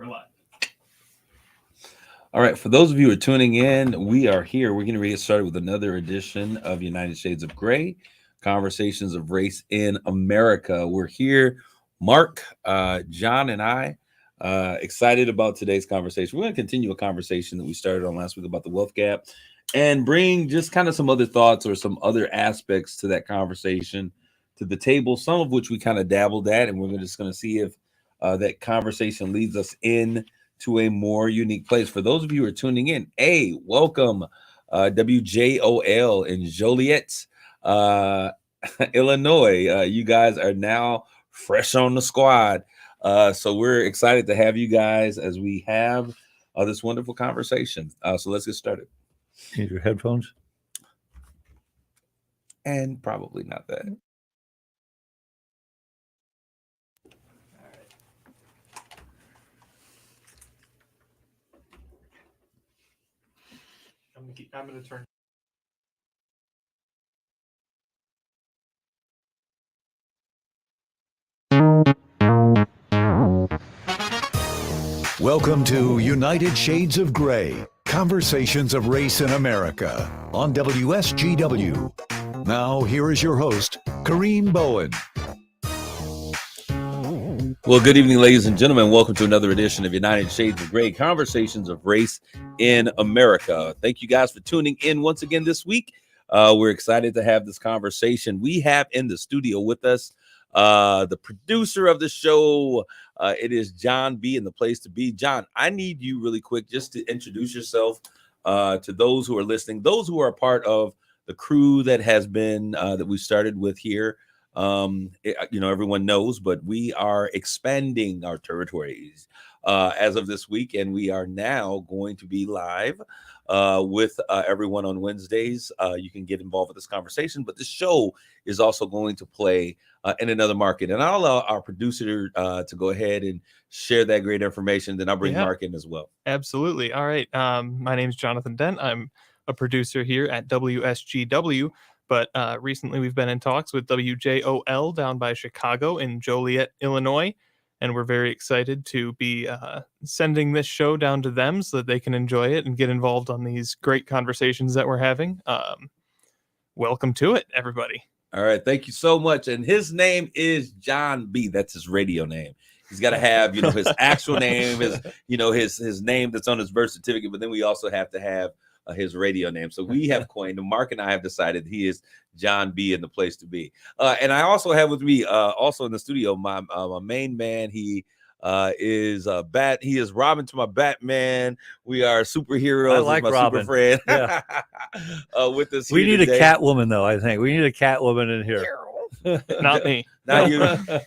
We're live. All right, for those of you who are tuning in, we are here. We're going to get started with another edition of United Shades of Gray, Conversations of Race in America. We're here, Mark, John, and I, excited about today's conversation. We're going to continue a conversation that we started on last week about the wealth gap and bring just kind of some other thoughts or some other aspects to that conversation to the table, some of which we kind of dabbled at, and we're just going to see if that conversation leads us in to a more unique place. For those of you who are tuning in, welcome, WJOL in Joliet, Illinois. You guys are now fresh on the squad. So we're excited to have you guys as we have this wonderful conversation. So let's get started. Need your headphones? And probably not that. I'm going to turn. Welcome to United Shades of Gray, Conversations of Race in America on WSGW. Now, here is your host, Kareem Bowen. Well, good evening, ladies and gentlemen. Welcome to another edition of United Shades of Gray, Conversations of Race in America. Thank you guys for tuning in once again this week. We're excited to have this conversation. We have in the studio with us the producer of the show. It is John B. in the place to be. John, I need you really quick just to introduce yourself to those who are listening, those who are a part of the crew that has been that we started with here. Everyone knows, but we are expanding our territories as of this week, and we are now going to be live with everyone on Wednesdays. You can get involved with this conversation, but the show is also going to play in another market, and I'll allow our producer to go ahead and share that great information. Then I'll bring Mark in as well. Absolutely. All right. My name is Jonathan Dent. I'm a producer here at WSGW. But recently we've been in talks with WJOL down by Chicago in Joliet, Illinois. And we're very excited to be sending this show down to them so that they can enjoy it and get involved on these great conversations that we're having. Welcome to it, everybody. All right. Thank you so much. And his name is John B. That's his radio name. He's got to have, his actual name, his name that's on his birth certificate. But then we also have to have his radio name. So we have coined, Mark and I have decided he is John B. in the place to be. And I also have with me, also in the studio, my main man. He is he is Robin to my Batman. We are superheroes. I like my Robin. Super friend. Yeah. With us, we need today. A Catwoman, though. I think we need a Catwoman in here. Not me. Now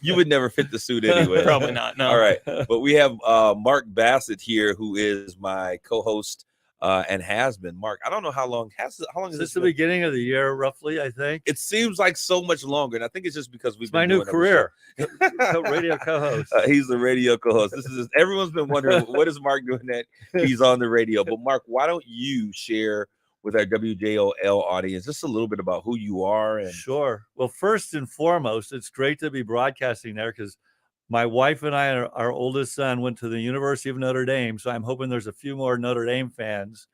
you would never fit the suit anyway. Probably not. No. All right, but we have Mark Bassett here, who is my co-host. And has been. Mark, I don't know how long is this the beginning of the year, roughly. I think it seems like so much longer, and I think it's just because we've been my new doing career. Radio co-host. He's the radio co-host. Everyone's been wondering what is Mark doing that he's on the radio. But Mark, why don't you share with our WJOL audience just a little bit about who you are? And Sure. Well, first and foremost, it's great to be broadcasting there because my wife and I, our oldest son, went to the University of Notre Dame. So I'm hoping there's a few more Notre Dame fans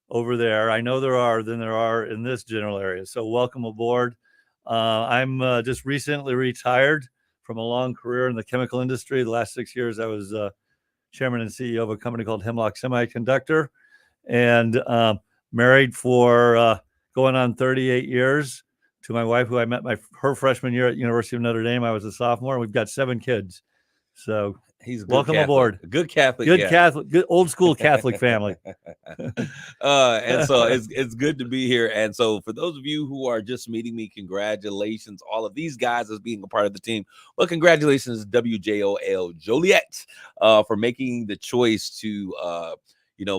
over there. I know there are than there are in this general area. So welcome aboard. I'm just recently retired from a long career in the chemical industry. The last 6 years, I was chairman and CEO of a company called Hemlock Semiconductor, and married for going on 38 years. To my wife, who I met her freshman year at University of Notre Dame. I was a sophomore, and we've got 7 kids. So he's a good welcome Catholic. aboard. Good Catholic. Good Catholic. Good old school Catholic family. And so it's good to be here. And so for those of you who are just meeting me, congratulations, all of these guys as being a part of the team. Well, congratulations, WJOL Joliet, for making the choice to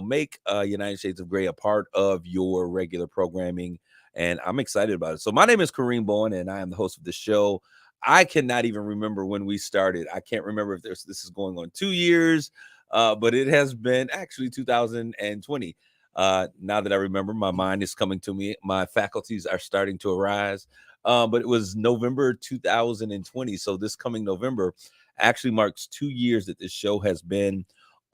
make United Shades of Gray a part of your regular programming. And I'm excited about it. So my name is Kareem Bowen, and I am the host of the show. I cannot even remember when we started. I can't remember if this is going on 2 years, but it has been actually 2020. Now that I remember, my mind is coming to me. My faculties are starting to arise. But it was November 2020. So this coming November actually marks 2 years that this show has been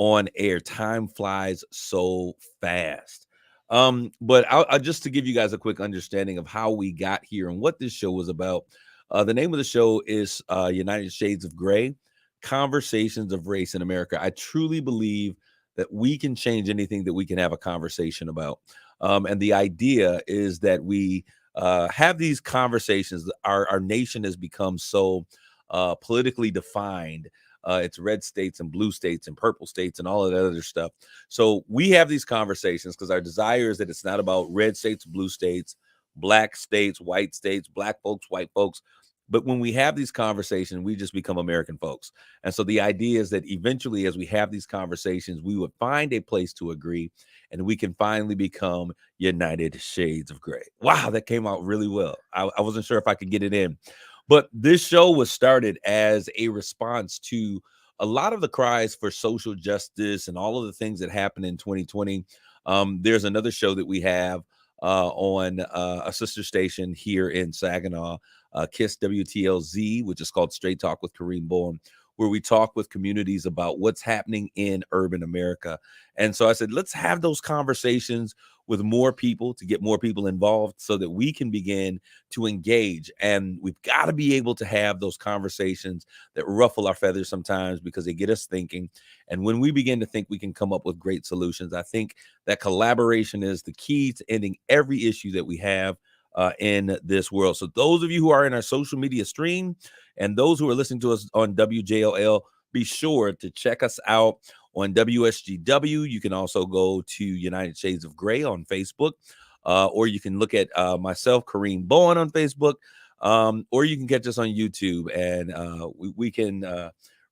on air. Time flies so fast. But I'll just to give you guys a quick understanding of how we got here and what this show was about. The name of the show is United Shades of Gray, Conversations of Race in America. I truly believe that we can change anything that we can have a conversation about. And the idea is that we have these conversations. Our nation has become so politically defined. It's red states and blue states and purple states and all of that other stuff. So we have these conversations because our desire is that it's not about red states, blue states, black states, white states, black folks, white folks. But when we have these conversations, we just become American folks. And so the idea is that eventually, as we have these conversations, we would find a place to agree and we can finally become United Shades of Gray. Wow, that came out really well. I wasn't sure if I could get it in. But this show was started as a response to a lot of the cries for social justice and all of the things that happened in 2020. There's another show that we have on a sister station here in Saginaw, KISS WTLZ, which is called Straight Talk with Kareem Bowen, where we talk with communities about what's happening in urban America. And so I said, let's have those conversations with more people to get more people involved so that we can begin to engage. And we've got to be able to have those conversations that ruffle our feathers sometimes because they get us thinking. And when we begin to think, we can come up with great solutions. I think that collaboration is the key to ending every issue that we have in this world. So those of you who are in our social media stream and those who are listening to us on WJOL, be sure to check us out on WSGW. You can also go to United Shades of Gray on Facebook, or you can look at myself, Kareem Bowen, on Facebook, or you can catch us on YouTube. And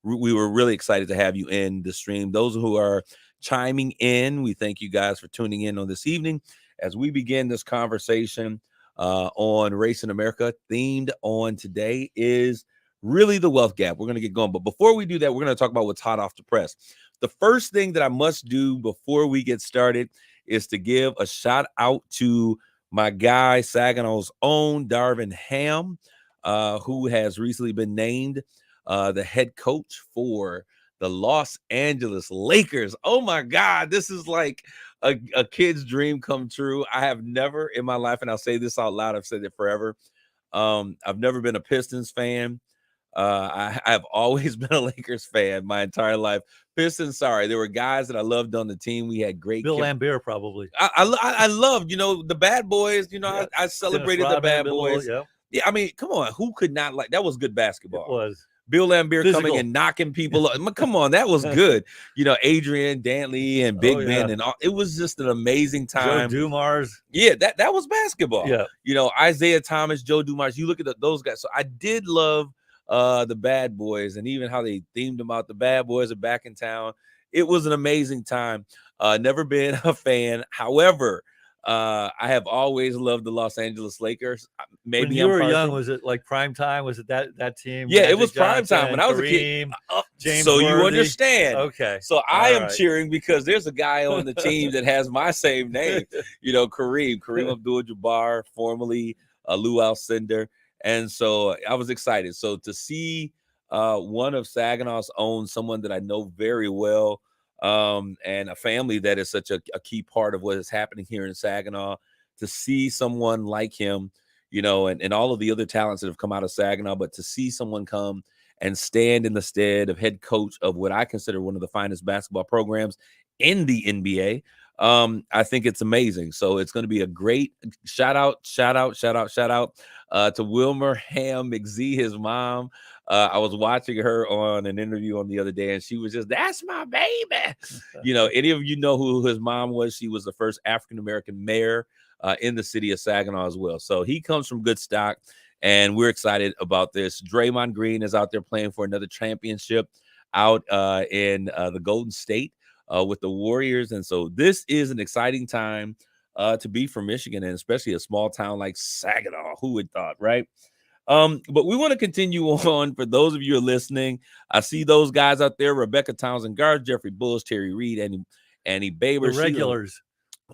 we were really excited to have you in the stream. Those who are chiming in, we thank you guys for tuning in on this evening as we begin this conversation on race in America. Themed on today is really the wealth gap. We're going to get going. But before we do that, we're going to talk about what's hot off the press. The first thing that I must do before we get started is to give a shout out to my guy, Saginaw's own Darvin Ham, who has recently been named the head coach for the Los Angeles Lakers. Oh my God, this is like a kid's dream come true. I have never in my life, and I'll say this out loud, I've said it forever. I've never been a Pistons fan. I've always been a Lakers fan my entire life. Pistons, sorry, there were guys that I loved on the team. We had great Bill Laimbeer, probably. I loved, the bad boys. Yeah. I celebrated the bad boys. Yeah. Yeah, I mean, come on, who could not like that? Was good basketball. It was. Bill Laimbeer Physical. coming and knocking people up. Come on, that was good. Adrian Dantley and Big Ben and all. It was just an amazing time. Joe Dumars. Yeah, that was basketball. Yeah. Isaiah Thomas, Joe Dumars. You look at those guys. So I did love the bad boys and even how they themed them out. The bad boys are back in town. It was an amazing time. Never been a fan. However, I have always loved the Los Angeles Lakers. Maybe when you were young, was it like prime time? Was it that team? Yeah, Magic it was prime Johnson, time when I was a kid. James So you Worthy. understand. Okay. So I am right. cheering because there's a guy on the team that has my same name. Kareem Abdul-Jabbar, formerly Lou Alcindor. And so I was excited. So to see one of Saginaw's own, someone that I know very well, and a family that is such a key part of what is happening here in Saginaw, to see someone like him, and all of the other talents that have come out of Saginaw, but to see someone come and stand in the stead of head coach of what I consider one of the finest basketball programs in the NBA, I think it's amazing. So it's going to be a great shout out to Wilmer Ham McZ, his mom. I was watching her on an interview on the other day, and she was just, that's my baby. Any of you know who his mom was? She was the first African-American mayor in the city of Saginaw as well. So he comes from good stock, and we're excited about this. Draymond Green is out there playing for another championship out in the Golden State with the Warriors. And so this is an exciting time to be from Michigan, and especially a small town like Saginaw. Who would thought, right? But we want to continue on. For those of you who are listening, I see those guys out there: Rebecca Townsend Guards, Jeffrey Bulls, Terry Reed, Annie Baber. The regulars.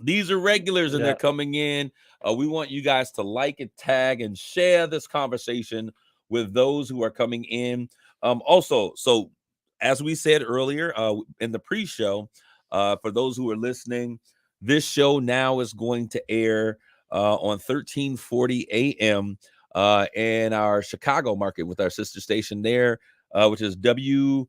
These are regulars, and they're coming in. We want you guys to like and tag and share this conversation with those who are coming in. Also, so as we said earlier in the pre-show, for those who are listening, this show now is going to air on 1340 a.m. In our Chicago market with our sister station there, which is WJOL.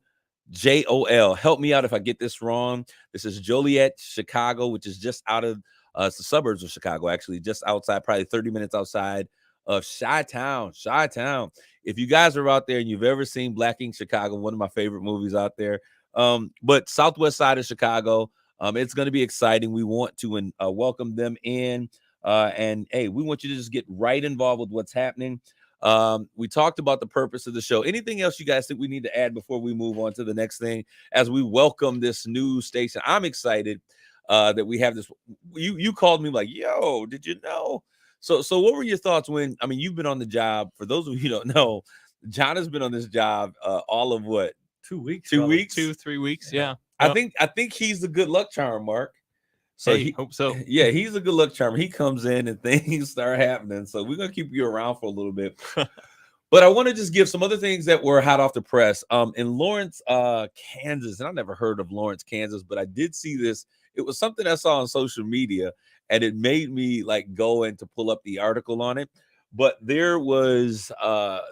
Help me out if I get this wrong. This is Joliet, Chicago, which is just out of it's the suburbs of Chicago, actually, just outside, probably 30 minutes outside of Chi-Town. Chi-Town. If you guys are out there and you've ever seen Black Ink Chicago, one of my favorite movies out there, but southwest side of Chicago, it's going to be exciting. We want to welcome them in. And hey, we want you to just get right involved with what's happening. We talked about the purpose of the show. Anything else you guys think we need to add before we move on to the next thing as we welcome this new station? I'm excited that we have this. You called me like, yo, did you know? So what were your thoughts when, I mean, you've been on the job. For those of you who don't know, John has been on this job all of what? 2 weeks. 2 weeks? 2-3 weeks. Yeah. I think he's the good luck charm, Mark. So hey, hope so. Yeah, he's a good luck charm. He comes in and things start happening. So we're gonna keep you around for a little bit. But I want to just give some other things that were hot off the press. In Lawrence, Kansas, and I never heard of Lawrence, Kansas, but I did see this. It was something I saw on social media, and it made me like go and to pull up the article on it. But there was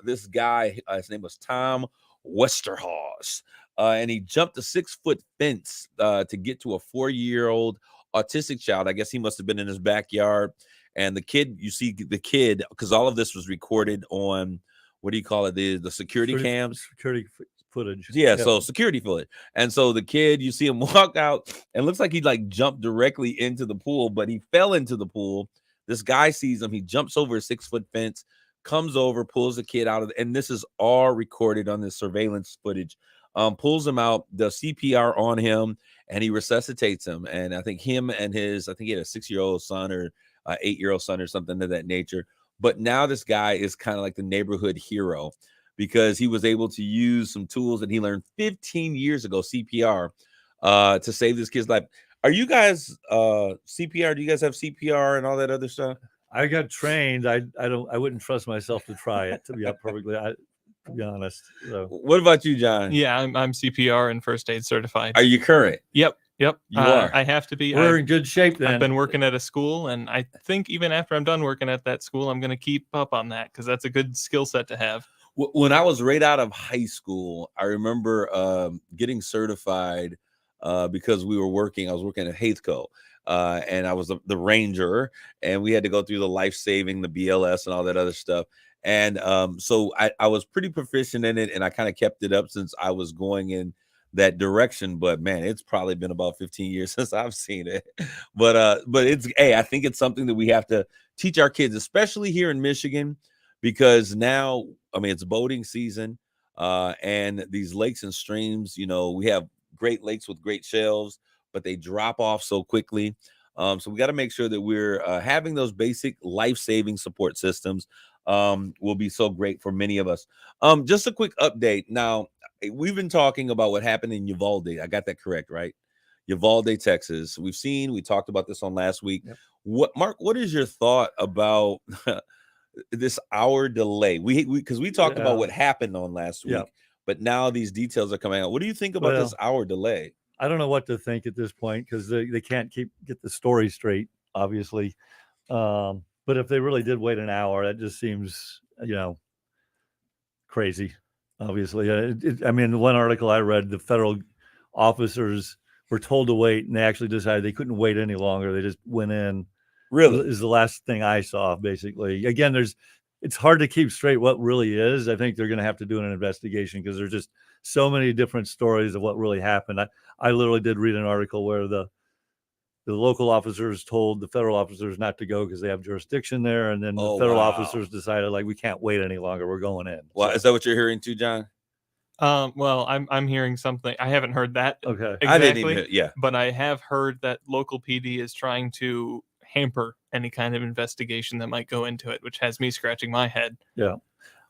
this guy, his name was Tom Westerhaus, and he jumped a 6-foot fence to get to a 4-year-old autistic child. I guess he must have been in his backyard. And the kid, you see the kid, because all of this was recorded on, what do you call it? The security cams? Security footage. Yeah, so security footage. And so the kid, you see him walk out and looks like he like jumped directly into the pool, but he fell into the pool. This guy sees him. He jumps over a 6-foot fence, comes over, pulls the kid out of and this is all recorded on this surveillance footage. Pulls him out, does CPR on him, and he resuscitates him. And I think him and he had a 6-year-old son or 8-year-old son or something of that nature. But now this guy is kind of like the neighborhood hero because he was able to use some tools that he learned 15 years ago, CPR, to save this kid's life. Are you guys CPR? Do you guys have CPR and all that other stuff? I got trained. I wouldn't trust myself to try it, to be to be honest. So. What about you, John? Yeah, I'm CPR and first aid certified. Are you current? Yep. You are. I have to be. We're in good shape then. I've been working at a school, and I think even after I'm done working at that school, I'm going to keep up on that because that's a good skill set to have. When I was right out of high school, I remember getting certified because I was working at Haithco. And I was the ranger, and we had to go through the life-saving, the BLS, and all that other stuff. And so I was pretty proficient in it, and I kind of kept it up since I was going in that direction. But man, it's probably been about 15 years since I've seen it. But I think it's something that we have to teach our kids, especially here in Michigan, because now, I mean, it's boating season, and these lakes and streams, we have great lakes with great shelves, but they drop off so quickly. So we got to make sure that we're having those basic life-saving support systems will be so great for many of us. Just a quick update. Now, we've been talking about what happened in Uvalde. I got that correct, right? Uvalde, Texas. We talked about this on last week. Yep. Mark, what is your thought about this hour delay? Because we talked about what happened on last week, but now these details are coming out. What do you think about this hour delay? I don't know what to think at this point because they can't get the story straight, obviously. But if they really did wait an hour, that just seems, crazy, obviously. I mean, one article I read, the federal officers were told to wait, and they actually decided they couldn't wait any longer. They just went in. Really? Is the last thing I saw, basically. Again, it's hard to keep straight what really is. I think they're going to have to do an investigation because there's just so many different stories of what really happened. I literally did read an article where the local officers told the federal officers not to go because they have jurisdiction there. And then the federal officers decided, like, we can't wait any longer. We're going in. Well, is that what you're hearing too, John? Well, I'm hearing something. I haven't heard that. Okay. Exactly, I didn't even hear, but I have heard that local PD is trying to hamper any kind of investigation that might go into it, which has me scratching my head. Yeah.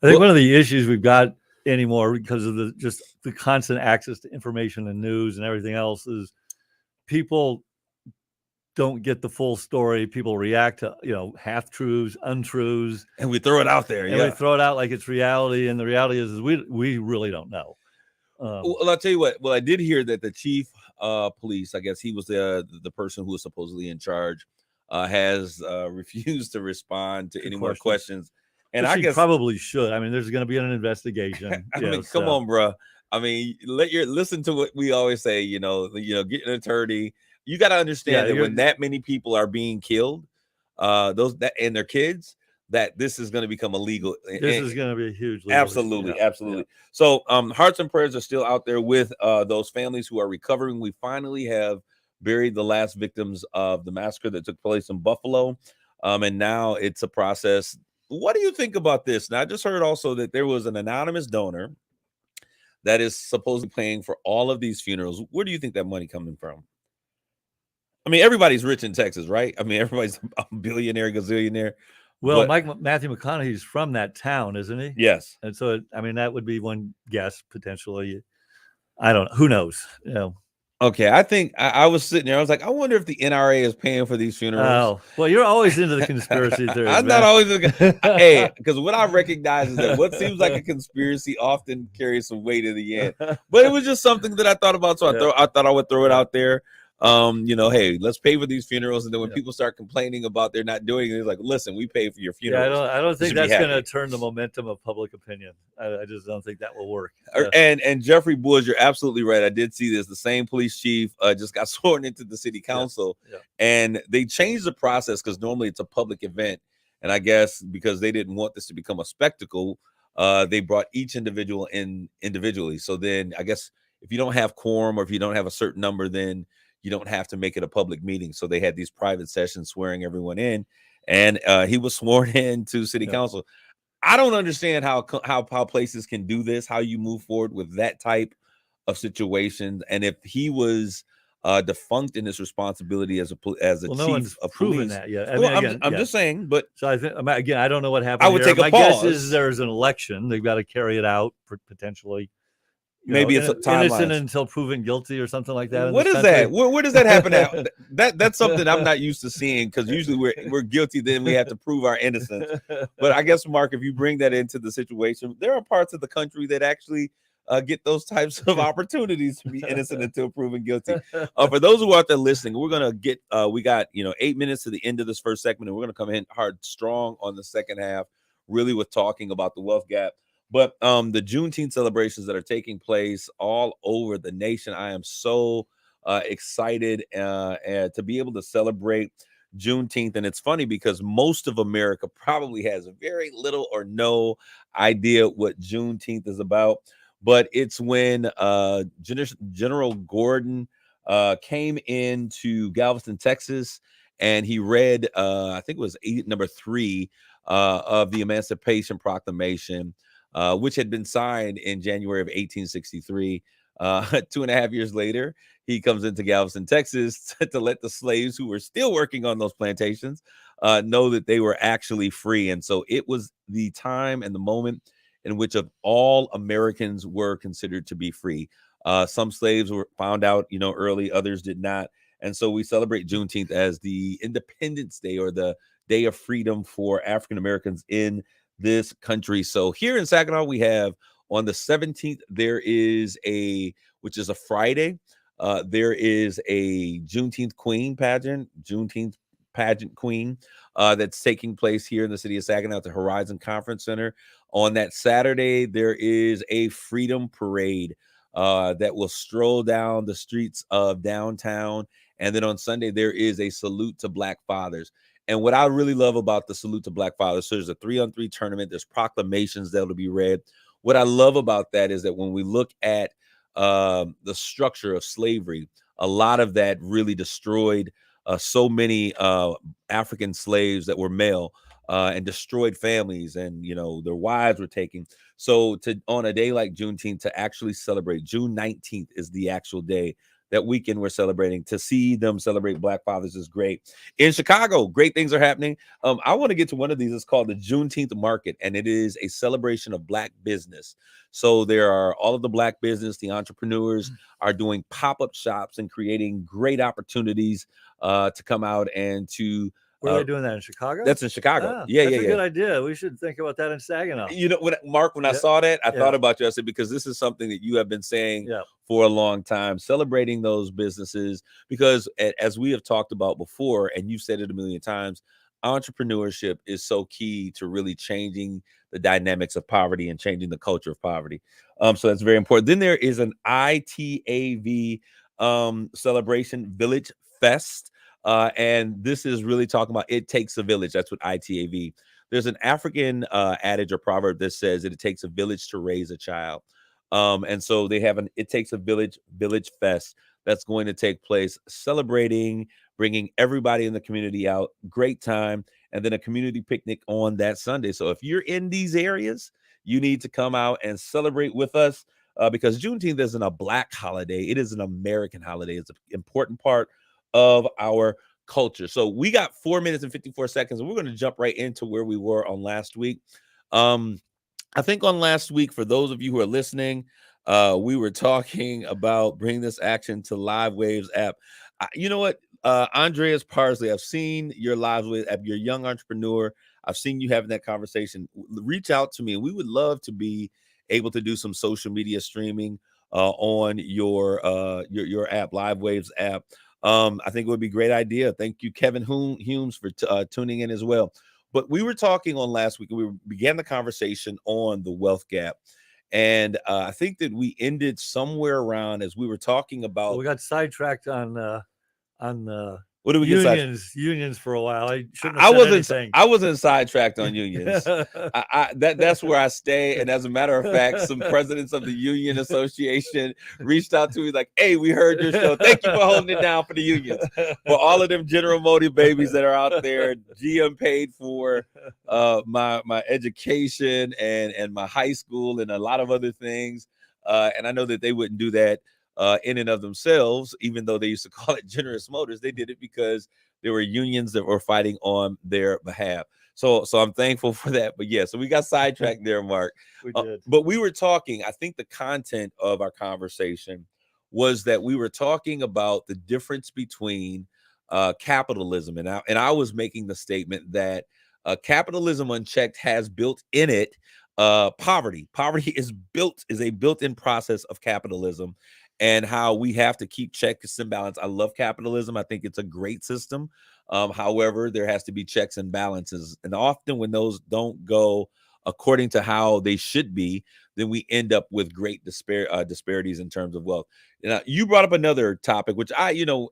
I think one of the issues we've got anymore because of the constant access to information and news and everything else is people don't get the full story. People react to, half truths, untruths. And we throw it out there. And we throw it out like it's reality. And the reality is we really don't know. Well, I'll tell you what. Well, I did hear that the chief police, I guess he was the person who was supposedly in charge, has refused to respond to any more questions. And Which I he guess probably should. I mean, there's going to be an investigation. I mean, come on, bro. I mean, listen to what we always say. You know, get an attorney. You got to understand that when that many people are being killed, and their kids, that this is going to become illegal. This is going to be a huge legal absolutely issue. Absolutely. So hearts and prayers are still out there with those families who are recovering. We finally have buried the last victims of the massacre that took place in Buffalo, and now it's a process. What do you think about this? Now, I just heard also that there was an anonymous donor that is supposedly paying for all of these funerals. Where do you think that money coming from? I mean, everybody's rich in Texas, right? I mean, everybody's a billionaire, gazillionaire. Well, Matthew McConaughey's from that town, isn't he? Yes. And so, I mean, that would be one guess potentially. I don't know. Who knows? You know. Okay, I think I was sitting there. I was like, I wonder if the NRA is paying for these funerals. Oh, well, you're always into the conspiracy theories. I'm not always. Hey, because what I recognize is that what seems like a conspiracy often carries some weight in the end. But it was just something that I thought about, so I thought I would throw it out there. Hey, let's pay for these funerals, and then when people start complaining about they're not doing it, it's like, listen, we pay for your funerals. Yeah, I don't think that's going to turn the momentum of public opinion. I just don't think that will work. And Jeffrey Bush, you're absolutely right. I did see this. The same police chief just got sworn into the city council, and they changed the process because normally it's a public event, and I guess because they didn't want this to become a spectacle, they brought each individual in individually. So then I guess if you don't have quorum or if you don't have a certain number, then you don't have to make it a public meeting. So they had these private sessions swearing everyone in, and he was sworn in to city council. I don't understand how places can do this, how you move forward with that type of situation. And if he was defunct in his responsibility as a chief of police that yet. I'm just saying, but so I think again, I don't know what happened. I would take a My pause. guess is there's an election. They've got to carry it out potentially. Maybe it's innocent until proven guilty or something like that. What is that? Where does that happen at? That's something I'm not used to seeing, because usually we're guilty, then we have to prove our innocence. But I guess, Mark, if you bring that into the situation, there are parts of the country that actually get those types of opportunities to be innocent until proven guilty. For those who are out there listening, we're gonna get we got 8 minutes to the end of this first segment, and we're gonna come in hard strong on the second half, really with talking about the wealth gap. But the Juneteenth celebrations that are taking place all over the nation, I am so excited to be able to celebrate Juneteenth. And it's funny because most of America probably has very little or no idea what Juneteenth is about. But it's when General Gordon came into Galveston, Texas, and he read, I think it was number 3 of the Emancipation Proclamation, which had been signed in January of 1863. 2.5 years later, he comes into Galveston, Texas, to let the slaves who were still working on those plantations know that they were actually free. And so it was the time and the moment in which of all Americans were considered to be free. Some slaves were found out, early, others did not. And so we celebrate Juneteenth as the Independence Day, or the Day of Freedom for African Americans in this country. So here in Saginaw, we have on the 17th, there is which is a Friday, there is a Juneteenth pageant queen that's taking place here in the city of Saginaw at the Horizon Conference Center. On that Saturday, there is a freedom parade that will stroll down the streets of downtown. And then on Sunday, there is a salute to Black fathers. And what I really love about the salute to Black fathers, so there's a 3-on-3 tournament, there's proclamations that'll be read. What I love about that is that when we look at the structure of slavery, a lot of that really destroyed so many African slaves that were male, and destroyed families, and their wives were taken. So on a day like Juneteenth, to actually celebrate, June 19th is the actual day. That weekend we're celebrating. To see them celebrate Black fathers is great. In Chicago, great things are happening. I want to get to one of these. It's called the Juneteenth Market, and it is a celebration of Black business. So there are all of the Black business, the entrepreneurs are doing pop-up shops and creating great opportunities to come out and to Where are they doing that, in Chicago? That's in Chicago. Ah, Yeah, that's yeah, a yeah. good idea. We should think about that in Saginaw. You know, when I Yeah. saw that, I Yeah. thought about you. I said, because this is something that you have been saying Yeah. for a long time, celebrating those businesses, because as we have talked about before, and you've said it a million times, entrepreneurship is so key to really changing the dynamics of poverty and changing the culture of poverty. So that's very important. Then there is an ITAV celebration, Village Fest. And this is really talking about it takes a village. That's what ITAV. There's an African adage or proverb that says that it takes a village to raise a child. And so they have it takes a village fest that's going to take place, celebrating, bringing everybody in the community out, great time, and then a community picnic on that Sunday. So if you're in these areas, you need to come out and celebrate with us, because Juneteenth isn't a Black holiday. It is an American holiday. It's an important part of our culture. So we got 4 minutes and 54 seconds, and we're going to jump right into where we were on last week. I think on last week, for those of you who are listening, we were talking about Bring This Action to Live Waves app. You know what, Andreas Parsley, I've seen your Live Waves app. You're a young entrepreneur. I've seen you having that conversation. Reach out to me, and we would love to be able to do some social media streaming on your app, Live Waves app. I think it would be a great idea. Thank you, Kevin Humes, for tuning in as well. But we were talking on last week, and we began the conversation on the wealth gap. And I think that we ended somewhere around, as we were talking about. Well, we got sidetracked on What did we get? Unions for a while. I shouldn't have said anything. I wasn't sidetracked on unions. That's where I stay. And as a matter of fact, some presidents of the Union Association reached out to me like, "Hey, we heard your show. Thank you for holding it down for the unions. For all of them General Motors babies that are out there, GM paid for my education and my high school and a lot of other things. And I know that they wouldn't do that in and of themselves, even though they used to call it Generous Motors. They did it because there were unions that were fighting on their behalf. So I'm thankful for that. But yeah, so we got sidetracked there, Mark. We did. But we were talking, I think the content of our conversation was that we were talking about the difference between capitalism. And I was making the statement that capitalism unchecked has built in it poverty. Poverty is a built-in process of capitalism, and how we have to keep checks and balance. I love capitalism. I think it's a great system. However, there has to be checks and balances. And often when those don't go according to how they should be, then we end up with great disparities in terms of wealth. Now, you brought up another topic, which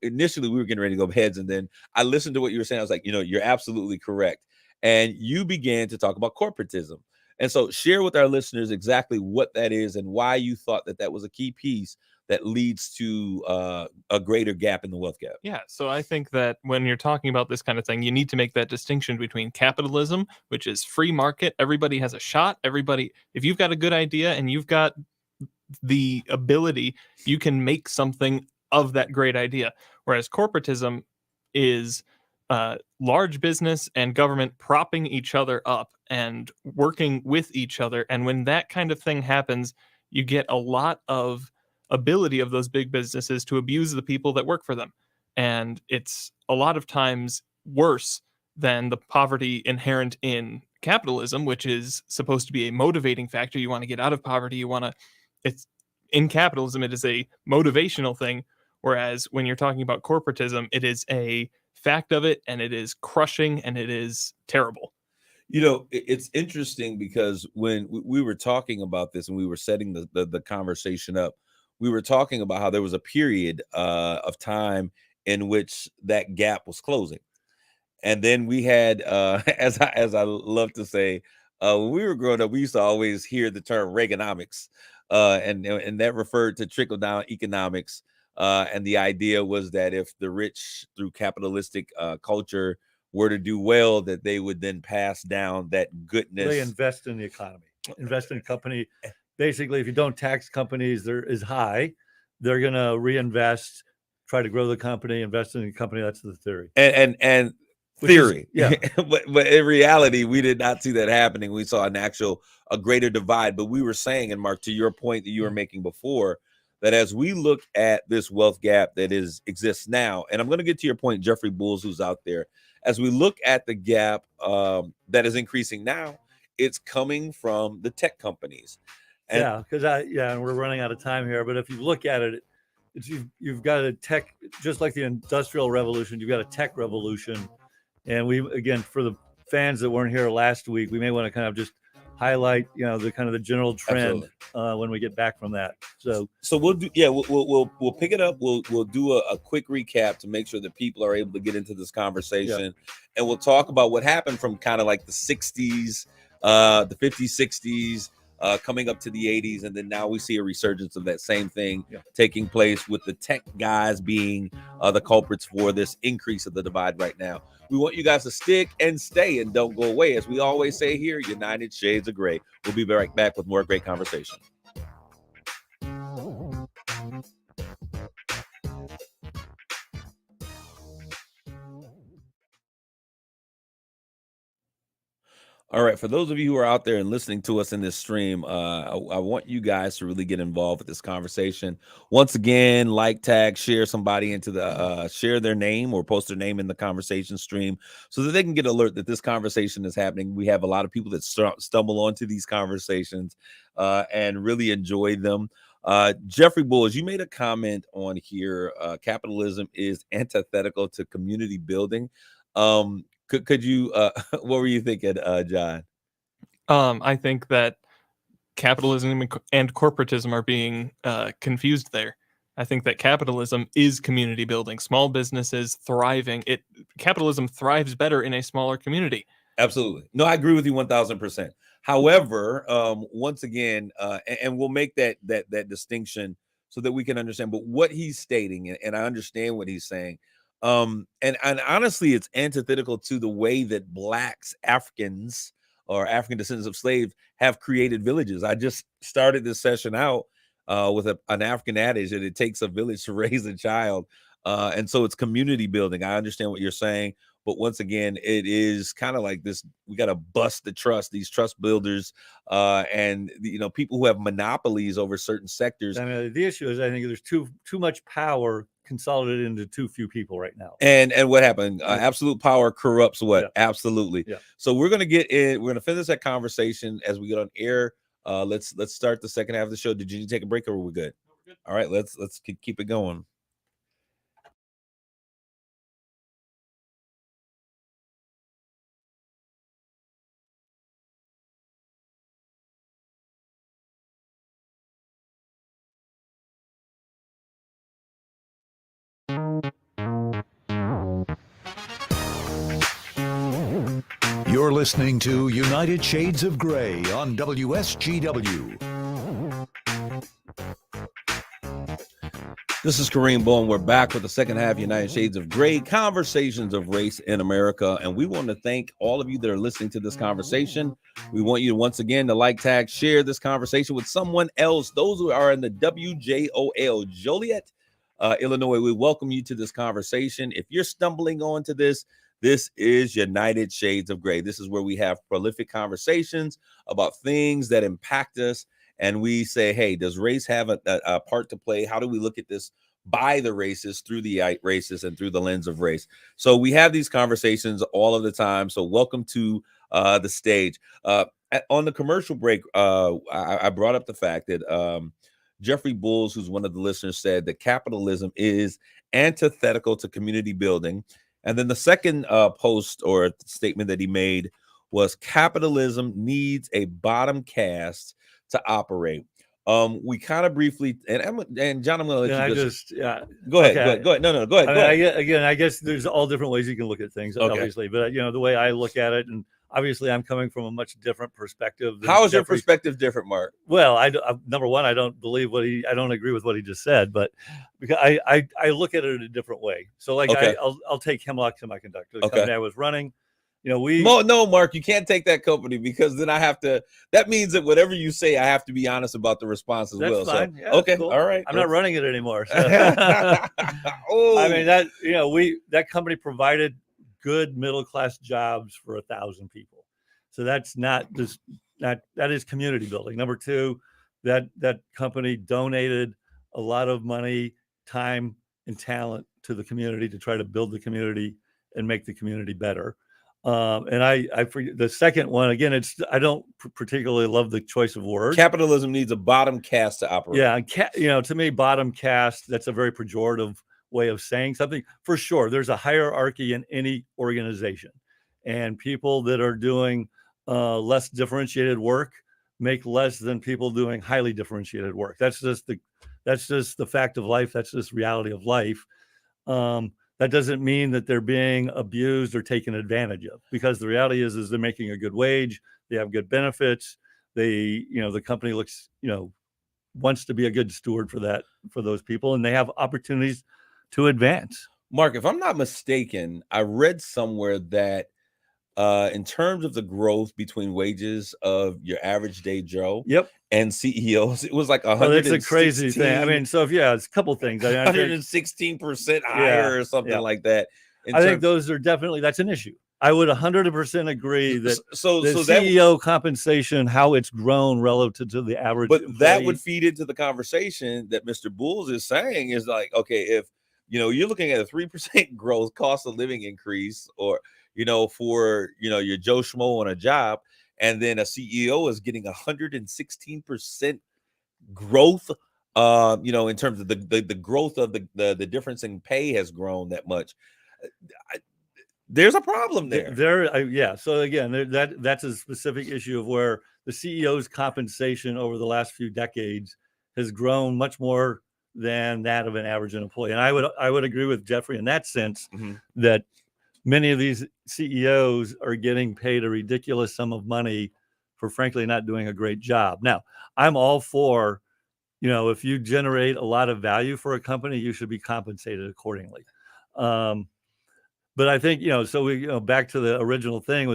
initially we were getting ready to go heads. And then I listened to what you were saying. I was like, you're absolutely correct. And you began to talk about corporatism. And so share with our listeners exactly what that is and why you thought that was a key piece that leads to a greater gap in the wealth gap. Yeah, so I think that when you're talking about this kind of thing, you need to make that distinction between capitalism, which is free market. Everybody has a shot. If you've got a good idea and you've got the ability, you can make something of that great idea. Whereas corporatism is large business and government propping each other up and working with each other. And when that kind of thing happens, you get a lot of ability of those big businesses to abuse the people that work for them. And it's a lot of times worse than the poverty inherent in capitalism, which is supposed to be a motivating factor. You want to get out of poverty. It's in capitalism, it is a motivational thing. Whereas when you're talking about corporatism, it is a fact of it, and it is crushing, and it is terrible. It's interesting because when we were talking about this and we were setting the conversation up, we were talking about how there was a period of time in which that gap was closing. And then we had, as I love to say, when we were growing up, we used to always hear the term Reaganomics, and that referred to trickle-down economics. And the idea was that if the rich, through capitalistic culture, were to do well, that they would then pass down that goodness. They invest in the economy, invest in company. Basically, if you don't tax companies, there is high, they're going to reinvest, try to grow the company, invest in the company. That's the theory. And theory. But in reality, we did not see that happening. We saw a greater divide. But we were saying, and Mark, to your point that you were making before, that as we look at this wealth gap that exists now, and I'm going to get to your point, Jeffrey Bulls, who's out there as we look at the gap that is increasing now, it's coming from the tech companies. And yeah, because and we're running out of time here. But if you look at it, you've got a tech, just like the Industrial Revolution, you've got a tech revolution. And we, again, for the fans that weren't here last week, we may want to kind of just highlight, the kind of the general trend when we get back from that. So we'll do, we'll pick it up. We'll do a quick recap to make sure that people are able to get into this conversation, and we'll talk about what happened from kind of like the 60s, the 50s, 60s, coming up to the 80s, and then now we see a resurgence of that same thing taking place, with the tech guys being the culprits for this increase of the divide right now. We want you guys to stick and stay and don't go away. As we always say here, United Shades of Gray. We'll be right back with more great conversation. All right, for those of you who are out there and listening to us in this stream, I want you guys to really get involved with this conversation. Once again, like, tag, share somebody into the share their name or post their name in the conversation stream so that they can get alert that this conversation is happening. We have a lot of people that stumble onto these conversations and really enjoy them. Jeffrey Bulls, you made a comment on here. Capitalism is antithetical to community building. Could you what were you thinking, John? I think that capitalism and corporatism are being confused there. I think that capitalism is community building, small businesses thriving. Capitalism thrives better in a smaller community. Absolutely. No, I agree with you 1000%. However, once again, and we'll make that distinction so that we can understand, but what he's stating, and I understand what he's saying. And honestly, it's antithetical to the way that Blacks, Africans, or African descendants of slaves have created villages. I just started this session out with an African adage that it takes a village to raise a child. And so it's community building. I understand what you're saying. But once again, it is kind of like this. We got to bust the trust, these trust builders, and people who have monopolies over certain sectors. I mean, the issue is, I think there's too much power consolidated into too few people right now. And what happened? Absolute power corrupts what? Yeah. Absolutely. Yeah. So we're gonna get in. We're gonna finish that conversation as we get on air. Let's start the second half of the show. Did you take a break or were we good? All right. Let's keep it going. You're listening to United Shades of Gray on WSGW. This is Kareem Bowen. We're back with the second half of United Shades of Gray, Conversations of Race in America. And we want to thank all of you that are listening to this conversation. We want you to, once again, to like, tag, share this conversation with someone else. Those who are in the WJOL, Joliet, Illinois, we welcome you to this conversation. If you're stumbling onto this is United Shades of Gray. This is where we have prolific conversations about things that impact us. And we say, hey, does race have a part to play? How do we look at this by the races, through the races, and through the lens of race? So we have these conversations all of the time. So welcome to the stage. On the commercial break, I brought up the fact that Jeffrey Bulls, who's one of the listeners, said that capitalism is antithetical to community building. And then the second post or statement that he made was capitalism needs a bottom caste to operate. We kind of briefly, and John, I'm going to let you just go ahead. Okay. Go ahead. No, go ahead. I guess there's all different ways you can look at things, obviously. But the way I look at it, and obviously I'm coming from a much different perspective. How is your perspective different, Mark? Well, number one, I don't believe I don't agree with what he just said, but because I look at it in a different way. So like I'll take Hemlock Semiconductor, the company I was running. No, Mark, you can't take that company, because then that means that whatever you say, I have to be honest about the response as well. Fine. So, yeah, okay. Cool. All right. I'm not running it anymore. So. Oh. I mean, that company provided good middle-class jobs for 1,000 people. So that's not just that is community building. Number two, that company donated a lot of money, time, and talent to the community to try to build the community and make the community better. And I forget the second one again. I don't particularly love the choice of words. Capitalism needs a bottom caste to operate. Yeah, to me, bottom caste, that's a very pejorative way of saying something. For sure, there's a hierarchy in any organization, and people that are doing less differentiated work make less than people doing highly differentiated work. That's just the fact of life. That's just reality of life. That doesn't mean that they're being abused or taken advantage of, because the reality is they're making a good wage. They have good benefits. The company looks, wants to be a good steward for those people, and they have opportunities to advance. Mark, if I'm not mistaken, I read somewhere that in terms of the growth between wages of your average day Joe and CEOs, it was like 116. That's a crazy thing. I mean, so it's a couple things. 116% higher or something like that. I think those are definitely, that's an issue. I would 100% agree that so the CEO compensation, how it's grown relative to the average. But employee, that would feed into the conversation that Mr. Bulls is saying is like, okay, if you're looking at a 3% growth cost of living increase, or for your Joe Schmo on a job, and then a CEO is getting 116% growth, in terms of the growth of the difference in pay has grown that much. There's a problem there. So again, that's a specific issue of where the CEO's compensation over the last few decades has grown much more than that of an average employee. And I would agree with Jeffrey in that sense, that many of these CEOs are getting paid a ridiculous sum of money for frankly not doing a great job. Now, I'm all for, if you generate a lot of value for a company, you should be compensated accordingly. But I think, so we, back to the original thing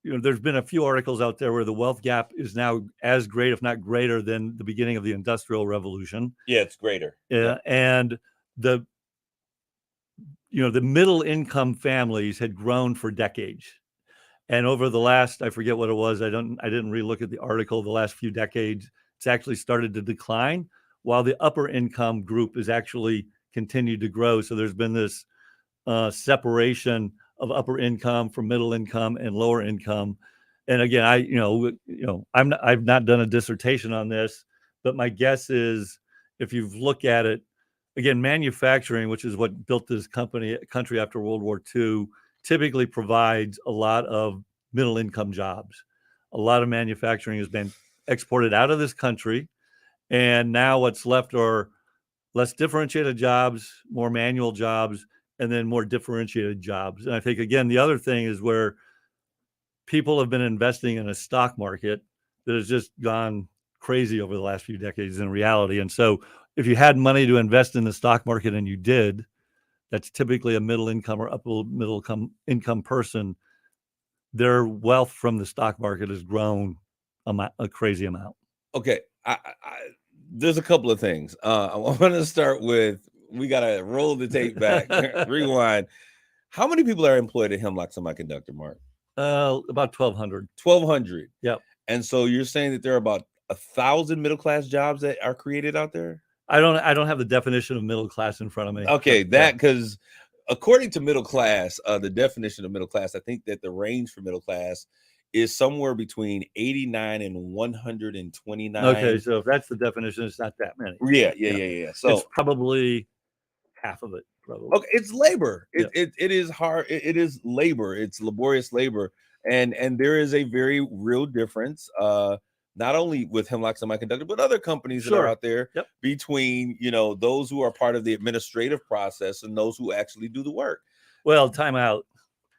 there's been a few articles out there where the wealth gap is now as great, if not greater, than the beginning of the Industrial Revolution. Yeah, it's greater. Yeah. And the middle income families had grown for decades. And over the last, I forget what it was, I didn't relook at the article, the last few decades, it's actually started to decline, while the upper income group has actually continued to grow. So there's been this separation of upper income from middle income and lower income. And again, I've not done a dissertation on this, but my guess is, if you've looked at it, again, manufacturing, which is what built this country after World War II, typically provides a lot of middle income jobs. A lot of manufacturing has been exported out of this country, and now what's left are less differentiated jobs, more manual jobs, and then more differentiated jobs. And I think, again, the other thing is where people have been investing in a stock market that has just gone crazy over the last few decades in reality. And so if you had money to invest in the stock market, and you did, that's typically a middle income or upper middle income person, their wealth from the stock market has grown a crazy amount. Okay. There's a couple of things. I want to start with, we got to roll the tape back, rewind. How many people are employed at Hemlock Semiconductor, Mark? About 1,200. 1,200. Yep. And so you're saying that there are about 1,000 middle-class jobs that are created out there? I don't have the definition of middle class in front of me. Okay, because according to middle class, the definition of middle class, I think that the range for middle class is somewhere between 89 and 129. Okay, so if that's the definition, it's not that many. Yeah. So it's probably half of it. Probably. Okay, it's labor. It is hard. It is labor. It's laborious labor, and there is a very real difference. Not only with Hemlock Semiconductor, but other companies that are out there between, those who are part of the administrative process and those who actually do the work. Well, time out.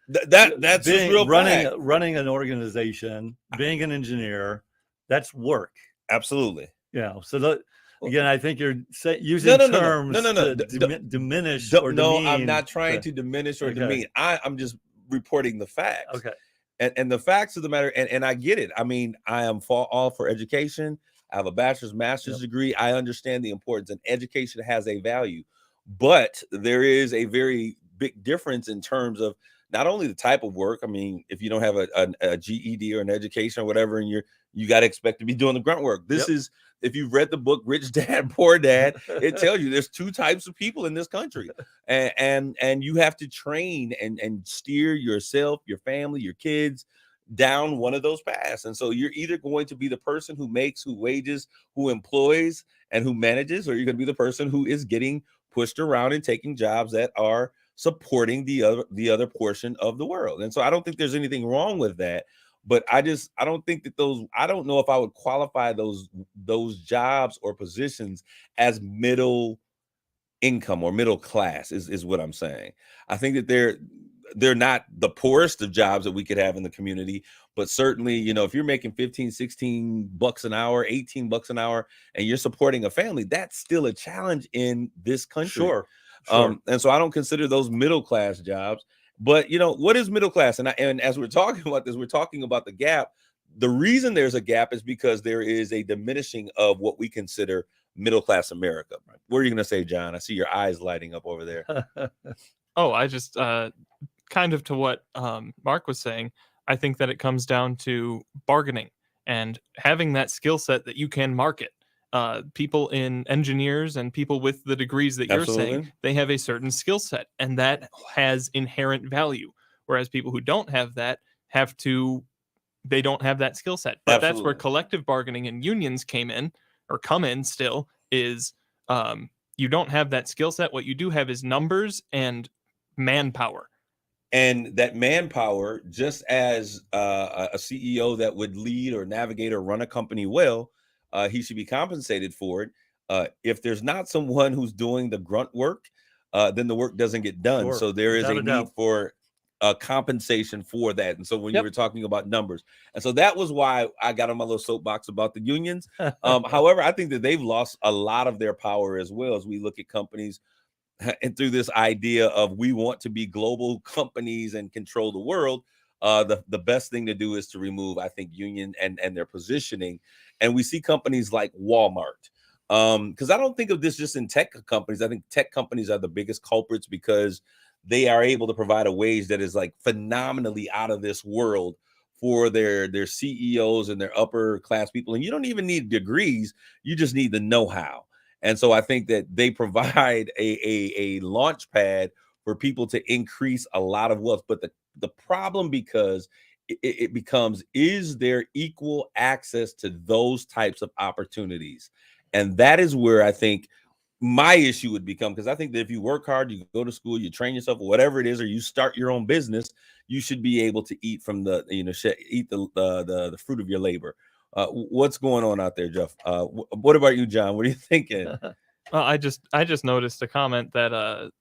That's real running an organization, being an engineer, that's work. Absolutely. Yeah. So again, I think you're using terms to diminish or demean. I'm not trying to diminish or demean. I'm just reporting the facts. Okay. And the facts of the matter, and I get it. I mean, I am all for education. I have a bachelor's, master's degree. I understand the importance, and education has a value. But there is a very big difference in terms of not only the type of work. I mean, if you don't have a GED or an education or whatever, and you got to expect to be doing the grunt work. This if you've read the book Rich Dad Poor Dad, it tells you there's two types of people in this country, and you have to train and steer yourself, your family, your kids down one of those paths. And so you're either going to be the person who makes, who wages, who employs, and who manages, or you're going to be the person who is getting pushed around and taking jobs that are supporting the other portion of the world. And so I don't think there's anything wrong with that. But I don't think that I don't know if I would qualify those jobs or positions as middle income or middle class is what I'm saying. I think that they're not the poorest of jobs that we could have in the community, but certainly, you know, if you're making 15, 16 bucks an hour, 18 bucks an hour, and you're supporting a family, that's still a challenge in this country. Sure. And so I don't consider those middle class jobs. But, you know, what is middle class? And as we're talking about this, we're talking about the gap. The reason there's a gap is because there is a diminishing of what we consider middle class America. What are you going to say, John? I see your eyes lighting up over there. Oh, I just kind of to what Mark was saying. I think that it comes down to bargaining and having that skill set that you can market. People in engineers and people with the degrees that you're saying, they have a certain skill set, and that has inherent value. Whereas people who don't have that they don't have that skill set. But that's where collective bargaining and unions come in still, is you don't have that skill set. What you do have is numbers and manpower. And that manpower, just as a CEO that would lead or navigate or run a company well, he should be compensated for it. If there's not someone who's doing the grunt work, then the work doesn't get done. Sure. So there is a need for compensation for that. And so when you were talking about numbers, and so that was why I got on my little soapbox about the unions. However, I think that they've lost a lot of their power as well, as we look at companies and through this idea of we want to be global companies and control the world. The best thing to do is to remove, I think, union and their positioning. And we see companies like Walmart, because I don't think of this just in tech companies. I think tech companies are the biggest culprits because they are able to provide a wage that is like phenomenally out of this world for their CEOs and their upper class people. And you don't even need degrees. You just need the know-how. And so I think that they provide a launch pad for people to increase a lot of wealth. But the problem because it becomes, is there equal access to those types of opportunities? And that is where I think my issue would become, because I think that if you work hard, you go to school, you train yourself, whatever it is, or you start your own business, you should be able to eat from eat the fruit of your labor. What's going on out there, Jeff? What about you, John? What are you thinking? I just noticed a comment that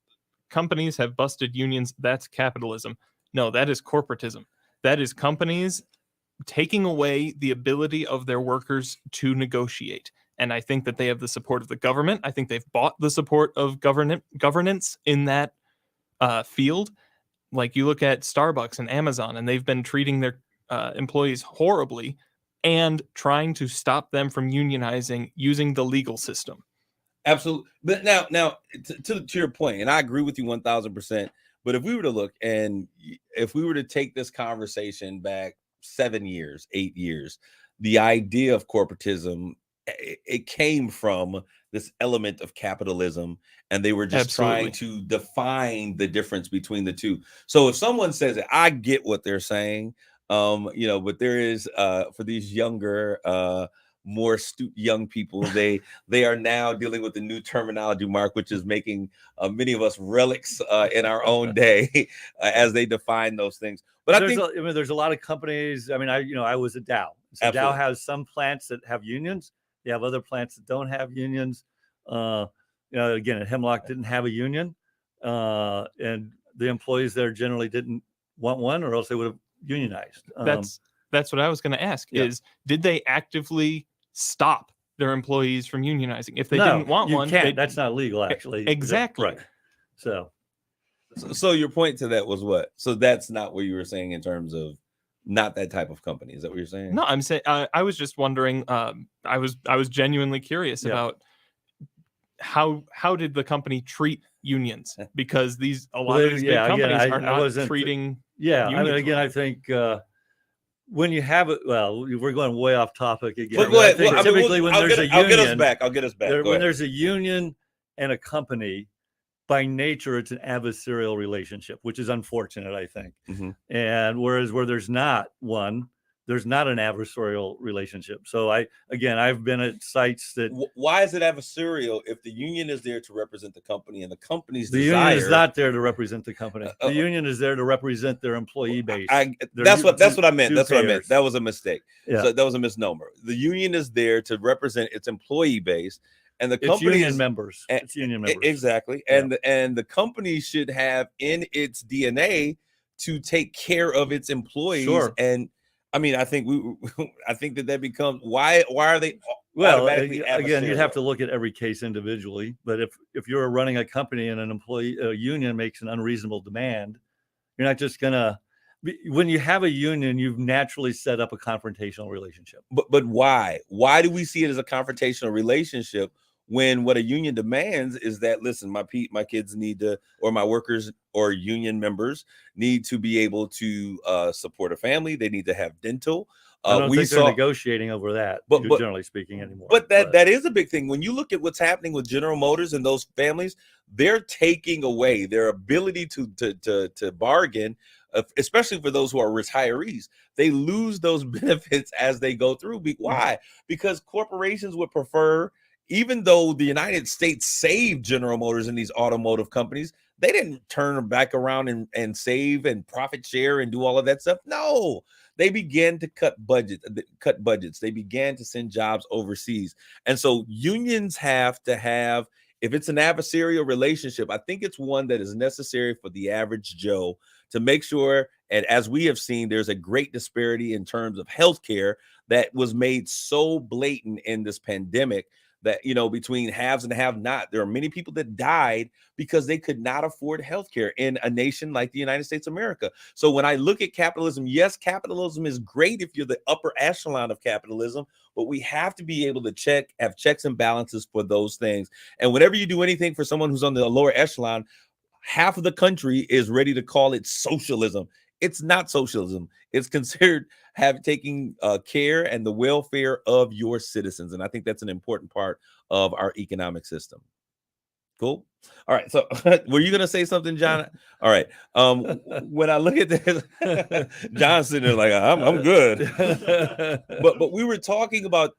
companies have busted unions. That's capitalism. No, that is corporatism. That is companies taking away the ability of their workers to negotiate. And I think that they have the support of the government. I think they've bought the support of governance in that field. Like you look at Starbucks and Amazon, and they've been treating their employees horribly and trying to stop them from unionizing using the legal system. Absolutely. But now to your point, and I agree with you 1000%. But if we were to look, and if we were to take this conversation back 7 years, 8 years, the idea of corporatism, it came from this element of capitalism, and they were just trying to define the difference between the two. So if someone says it, I get what they're saying, but there is for these younger, more astute young people, they are now dealing with the new terminology, Mark, which is making many of us relics in our own day as they define those things. But there's a lot of companies. I mean, I was at Dow. So Dow has some plants that have unions. They have other plants that don't have unions. Again, at Hemlock didn't have a union, and the employees there generally didn't want one, or else they would have unionized. That's what I was going to ask. Is did they actively stop their employees from unionizing? If they didn't want one, that's not legal, actually. Exactly. Right. So your point to that was what? So that's not what you were saying in terms of not that type of company. Is that what you're saying? No, I'm saying I was just wondering. I was genuinely curious about how did the company treat unions, because a lot of these big companies are not treating. I mean, again, I think when you have it, well, we're going way off topic again. But go ahead. I think typically when there's a union, I'll get us back. I'll get us back. when there's a union and a company, by nature, it's an adversarial relationship, which is unfortunate, I think. Mhm. And whereas where there's not one, there's not an adversarial relationship. So I've been at sites that Why is it adversarial if the union is there to represent the company and the company's the desire? union is not there to represent the company. The union is there to represent their employee base. That's what I meant. That's what I meant. payers. That was a mistake. Yeah. So that was a misnomer. The union is there to represent its employee base, and the It's company union is members. It's union members. Exactly. Yeah. And the company should have in its DNA to take care of its employees. Sure. And I mean, I think that becomes why are they automatically again, you'd adversarial? have to look at every case individually. But if you're running a company and a union makes an unreasonable demand, you're not just gonna. When you have a union, you've naturally set up a confrontational relationship. But why? Why do we see it as a confrontational relationship when what a union demands is that, listen, my kids need to, or my workers or union members need to be able to support a family. They need to have dental. I don't think they're negotiating over that, but generally speaking, anymore. But that is a big thing. When you look at what's happening with General Motors and those families, they're taking away their ability to bargain, especially for those who are retirees. They lose those benefits as they go through. Why? Because corporations would prefer, even though the United States saved General Motors and these automotive companies, they didn't turn back around and save and profit share and do all of that stuff. No, they began to cut budgets. They began to send jobs overseas. And so unions have to have, if it's an adversarial relationship, I think it's one that is necessary for the average Joe to make sure. And as we have seen, there's a great disparity in terms of healthcare that was made so blatant in this pandemic that, between haves and have not, there are many people that died because they could not afford healthcare in a nation like the United States of America. So when I look at capitalism, yes, capitalism is great if you're the upper echelon of capitalism, but we have to be able to have checks and balances for those things. And whenever you do anything for someone who's on the lower echelon, half of the country is ready to call it socialism. It's not socialism. It's considered taking care and the welfare of your citizens. And I think that's an important part of our economic system. Cool. All right. So were you going to say something, John? All right. When I look at this, John's sitting there like, I'm good. but we were talking about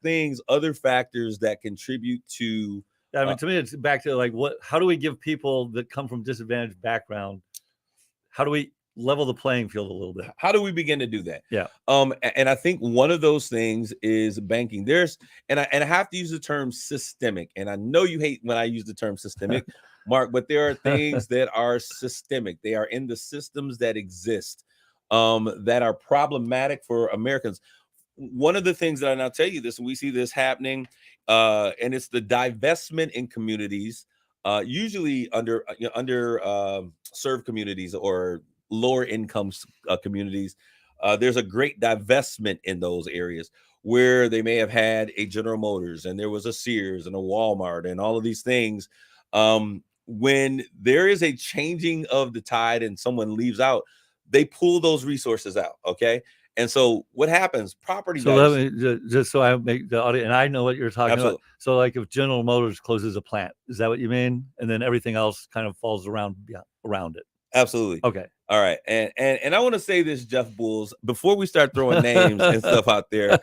other factors that contribute to. I mean, to me, it's back to how do we give people that come from disadvantaged background? How do we level the playing field a little bit? How do we begin to do that? Yeah. And I think one of those things is banking. And I have to use the term systemic. And I know you hate when I use the term systemic, Mark, but there are things that are systemic. They are in the systems that exist that are problematic for Americans. One of the things that I'll tell you this, and we see this happening, and it's the divestment in communities, usually under served communities or lower income communities. There's a great divestment in those areas where they may have had a General Motors and there was a Sears and a Walmart and all of these things. When there is a changing of the tide and someone leaves out, they pull those resources out. Okay. And so what happens? Property. So let me just so I make the audience, and I know what you're talking about. So like if General Motors closes a plant, is that what you mean? And then everything else kind of falls around it. Absolutely. Okay. All right. And I want to say this, Jeff Bulls, before we start throwing names and stuff out there,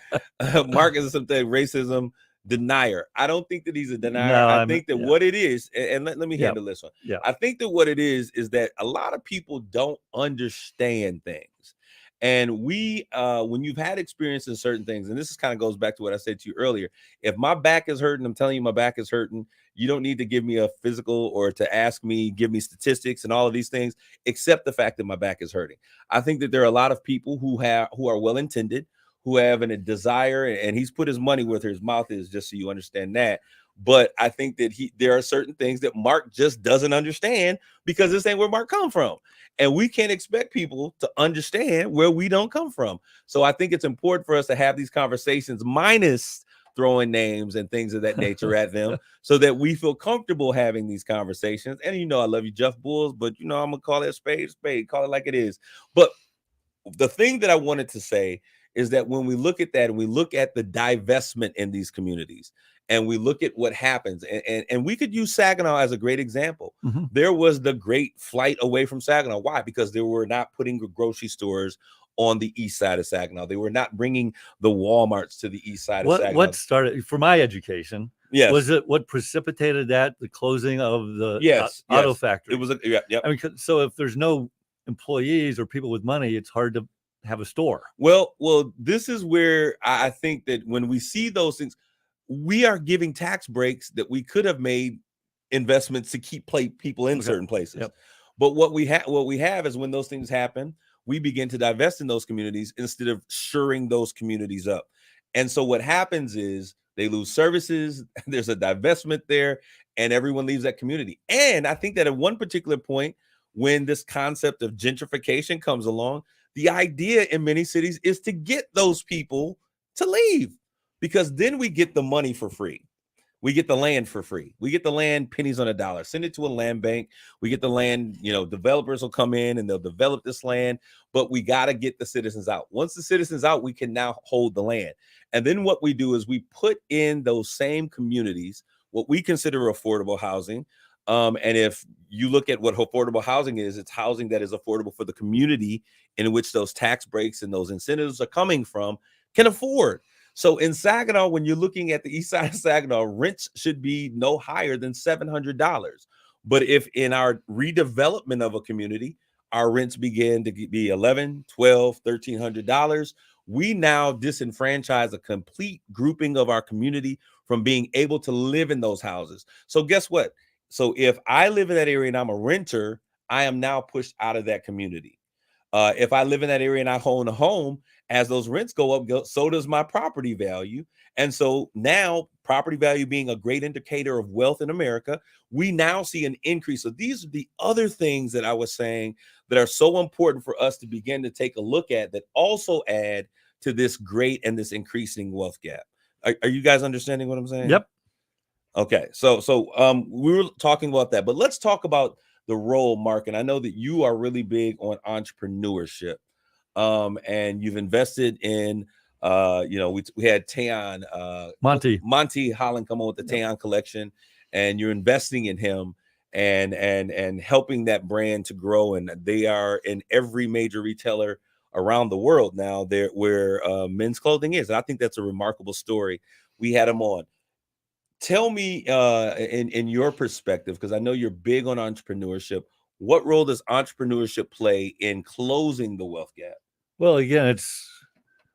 Mark is something racism denier. I don't think that he's a denier. No, I think that what it is, and let me handle this one. Yeah. I think that what it is that a lot of people don't understand things. And when you've had experience in certain things, and this kind of goes back to what I said to you earlier, if my back is hurting, I'm telling you my back is hurting, you don't need to give me a physical or to give me statistics and all of these things, except the fact that my back is hurting. I think that there are a lot of people who are well-intended, who have a desire, and he's put his money where his mouth is, just so you understand that. But I think that there are certain things that Mark just doesn't understand because this ain't where Mark come from. And we can't expect people to understand where we don't come from. So I think it's important for us to have these conversations, minus throwing names and things of that nature at them, so that we feel comfortable having these conversations. And I love you, Jeff Bulls, but I'm going to call it a spade, call it like it is. But the thing that I wanted to say is that when we look at that and we look at the divestment in these communities and we look at what happens, and we could use Saginaw as a great example. Mhm. There was the great flight away from Saginaw. Why? Because they were not putting grocery stores on the east side of Saginaw. They were not bringing the Walmarts to the east side of Saginaw. What started for my education? Yes. Was it what precipitated that? The closing of the Yes, auto yes. factory. It was a yeah. I mean, so if there's no employees or people with money, it's hard to have a store. Well, this is where I think that when we see those things, we are giving tax breaks that we could have made investments to keep people in certain places. Yep. But what we have is when those things happen, we begin to divest in those communities instead of shoring those communities up. And so what happens is they lose services, there's a divestment there, and everyone leaves that community. And I think that at one particular point, when this concept of gentrification comes along, the idea in many cities is to get those people to leave, because then we get the money for free. We get the land for free. We get the land pennies on a dollar. Send it to a land bank. We get the land, developers will come in and they'll develop this land, but we got to get the citizens out. Once the citizens out, we can now hold the land. And then what we do is we put in those same communities what we consider affordable housing. And if you look at what affordable housing is, it's housing that is affordable for the community in which those tax breaks and those incentives are coming from can afford. So in Saginaw, when you're looking at the east side of Saginaw, rents should be no higher than $700. But if in our redevelopment of a community, our rents begin to be $1,100, $1,200, $1,300, we now disenfranchise a complete grouping of our community from being able to live in those houses. So guess what? So if I live in that area and I'm a renter, I am now pushed out of that community. If I live in that area and I own a home, as those rents go up, so does my property value. And so now, property value being a great indicator of wealth in America, we now see an increase. So these are the other things that I was saying that are so important for us to begin to take a look at that also add to this great and this increasing wealth gap. Are you guys understanding what I'm saying? Yep. Okay. So we were talking about that, but let's talk about the role, Mark. And I know that you are really big on entrepreneurship. And you've invested in, we had Tayon, Monty Holland come on with the Tayon collection, and you're investing in him and helping that brand to grow. And they are in every major retailer around the world now, there where men's clothing is. And I think that's a remarkable story. We had him on. Tell me, in your perspective, because I know you're big on entrepreneurship, what role does entrepreneurship play in closing the wealth gap? Well, again, it's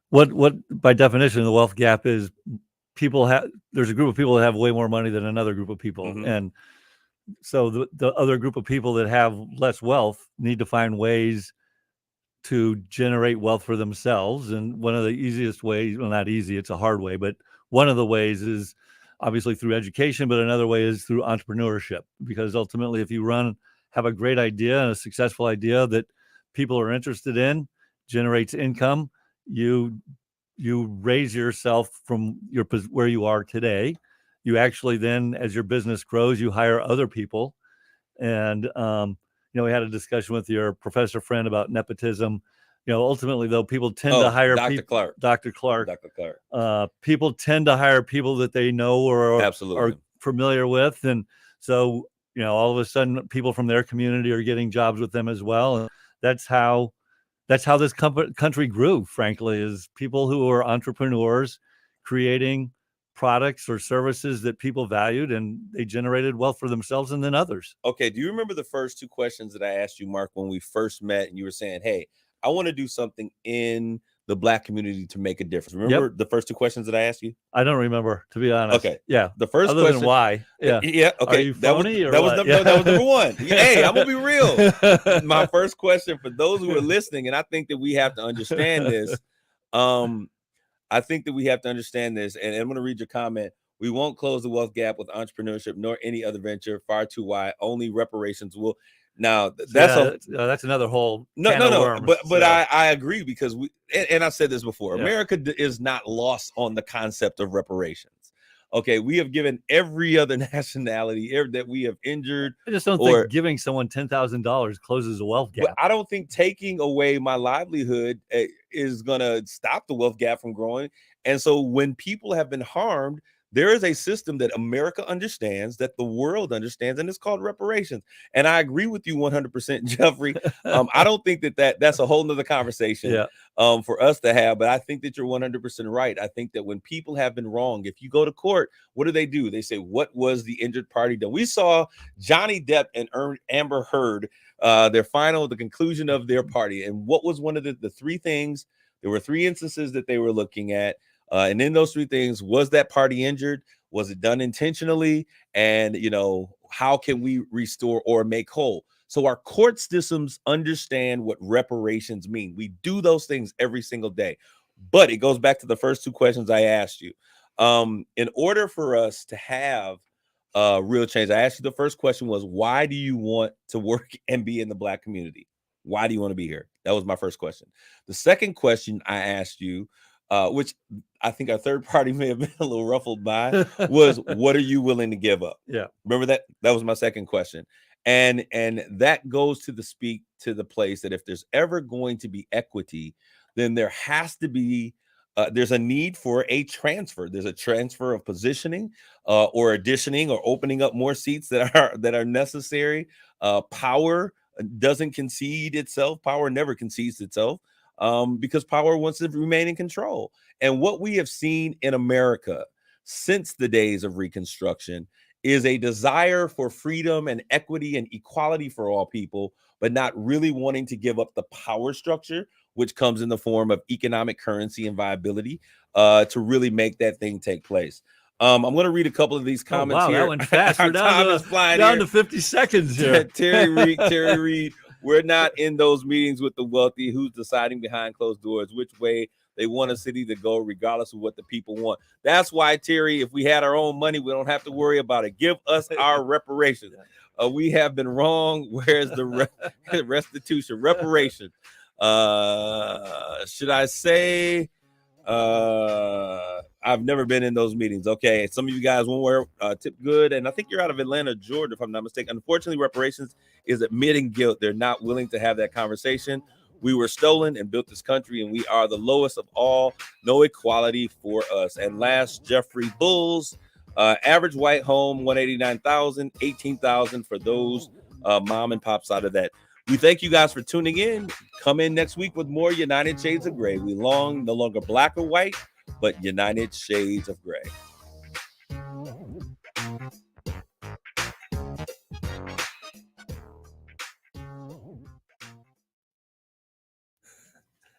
what by definition the wealth gap is. There's a group of people that have way more money than another group of people, Mm-hmm. and so the other group of people that have less wealth need to find ways to generate wealth for themselves. And one of the easiest ways, well, not easy, it's a hard way, but one of the ways is obviously through education, but another way is through entrepreneurship, because ultimately if you have a great idea and a successful idea that people are interested in, generates income, you raise yourself from where you are today. You actually then, as your business grows, you hire other people. And we had a discussion with your professor friend about nepotism. Ultimately though, people tend to hire Dr. Clark. People tend to hire people that they know or are familiar with, and so all of a sudden people from their community are getting jobs with them as well. And that's how this country grew, frankly, is people who are entrepreneurs creating products or services that people valued, and they generated wealth for themselves and then others. Okay. Do you remember the first two questions that I asked you, Mark, when we first met, and you were saying, hey, I want to do something in the Black community to make a difference? Remember the first two questions that I asked you? I don't remember, to be honest. Okay. Yeah. The first Other question. Than why? Yeah. Yeah. Okay. Are you phony that was number one. Hey, I'm going to be real. My first question for those who are listening, and I think that we have to understand this. And I'm going to read your comment. We won't close the wealth gap with entrepreneurship nor any other venture. Far too wide. Only reparations will. Now that's another whole can of worms. But I agree, because I said this before. America is not lost on the concept of reparations. Okay, we have given every other nationality that we have injured. I just don't or think giving someone $10,000 closes a wealth but gap. I don't think taking away my livelihood is going to stop the wealth gap from growing. And so when people have been harmed, there is a system that America understands, that the world understands, and it's called reparations. And I agree with you 100%, Jeffrey. I don't think that's a whole nother conversation Yeah. for us to have, but I think that you're 100% right. I think that when people have been wronged, if you go to court, what do? They say, what was the injured party done? We saw Johnny Depp and Amber Heard, the conclusion of their party. And what was one of the three things? There were three instances that they were looking at. And in those three things, was that party injured? Was it done intentionally? And, how can we restore or make whole? So our court systems understand what reparations mean. We do those things every single day. But it goes back to the first two questions I asked you. In order for us to have real change, I asked you, the first question was, why do you want to work and be in the Black community? Why do you want to be here? That was my first question. The second question I asked you, which I think our third party may have been a little ruffled by, was what are you willing to give up? Yeah. Remember that? That was my second question. And that goes to the place that if there's ever going to be equity, then there has to be there's a need for a transfer. There's a transfer of positioning or additioning or opening up more seats that are necessary. Power doesn't concede itself. Power never concedes itself. Because power wants to remain in control. And what we have seen in America since the days of Reconstruction is a desire for freedom and equity and equality for all people, but not really wanting to give up the power structure, which comes in the form of economic currency and viability, to really make that thing take place. I'm going to read a couple of these comments here. That went fast. We're down to 50 seconds here. Terry Reed. We're not in those meetings with the wealthy who's deciding behind closed doors which way they want a city to go, regardless of what the people want. That's why, Terry, if we had our own money, we don't have to worry about it. Give us our reparations. We have been wrong. Where's the restitution? Reparation. Should I say? I've never been in those meetings. Okay, some of you guys won't wear tip good, and I think you're out of Atlanta, Georgia, if I'm not mistaken. Unfortunately, reparations is admitting guilt. They're not willing to have that conversation. We were stolen and built this country, and we are the lowest of all. No equality for us. And last, Jeffrey Bulls, average white home, 189,000, 18,000 for those mom and pops out of that. We thank you guys for tuning in. Come in next week with more United Shades of Gray. We no longer black or white, but United Shades of Gray.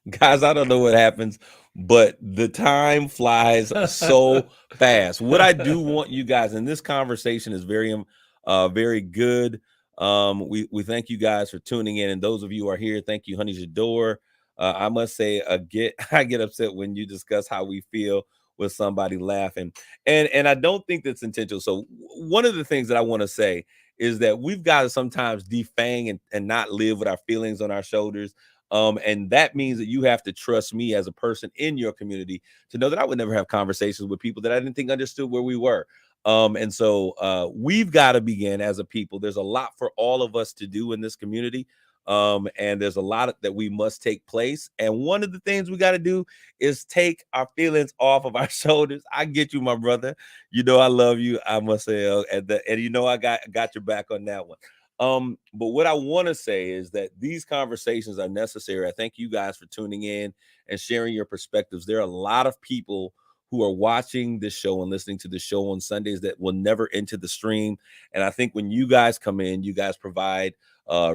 Guys, I don't know what happens, but the time flies so fast. What I do want you guys, and this conversation is very good. We thank you guys for tuning in, and those of you who are here, thank you, Honey Jador. I must say, I get upset when you discuss how we feel with somebody laughing, and I don't think that's intentional. So one of the things that I want to say is that we've got to sometimes defang and not live with our feelings on our shoulders. And that means that you have to trust me as a person in your community to know that I would never have conversations with people that I didn't think understood where we were. And so we've got to begin as a people. There's a lot for all of us to do in this community. And there's a lot that we must take place. And one of the things we got to do is take our feelings off of our shoulders. I get you, my brother. You know, I love you. I must say, and you know, I got your back on that one. But what I want to say is that these conversations are necessary. I thank you guys for tuning in and sharing your perspectives. There are a lot of people who are watching this show and listening to the show on Sundays that will never enter the stream. And I think when you guys come in, you guys provide